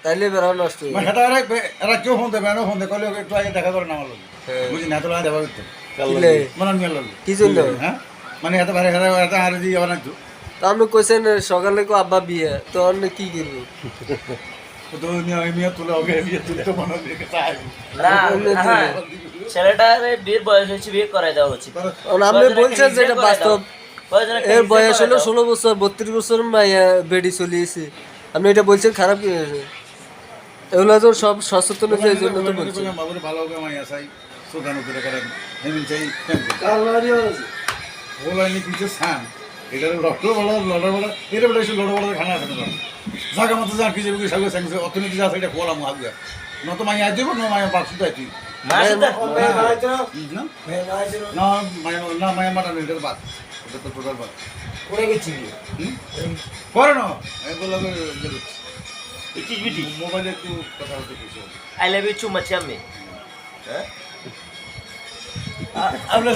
তাইলে বেড়াও নষ্ট হয়ে মানে যাবে। সেটা এরা কেউ ফোন দেবে ফোন দেবে কলে একটু আগে দেখা করে না আমার লোক বুঝি না এত লাগে দেখা করতে কিলে? মানে নিয়ে লোক কি জন্য? হ্যাঁ মানে এত ভালো এত আর দিয়ে আবার না তো আপনি কইছেন সকালে কো আব্বা বিয়ে, তো আপনি কি করবো? তো নিয়ে তুলে ওকে বিয়ে তুলে তো মনে রেখে চাই না হ্যাঁ ছেলেটার বিয়ের বয়স হয়েছে, বিয়ে করাই দেওয়া উচিত। আপনি বলছেন যেটা বাস্তব। এর বয়স হলো 16 ষোলো বছর, 32 বছর মাইয়া বেডি চলিয়েছে। আপনি এটা বলছেন খারাপ কি হয়েছে? এগুলো তো সব সচেতন হয়েছে, এই জন্য তো বলছেন। বাবুরে ভালো হবে মাইয়া চাই সোধানো করে করেন হেমিন চাই ওলাইনি কিছু সান এটা লড়ো বড় লড়ো বড় এটা বড় এসে লড়ো বড় খানা আছে না জায়গা মতো যা কিছু কিছু সাগর সাগর অর্থনীতি যা এটা কোলা মুখ আগে নত মাইয়া দিব না মাইয়া বাপ সুদাই তুই না মাইয়া না মাইয়া মাটা নেই এটা বাদ এটা তো টোটাল বাদ করে গেছি করে না এগুলো বিটি মোবাইলে একটু কথা বলতে কিছু আই লাভ ইউ চুম্মা চাম্মি। আপনার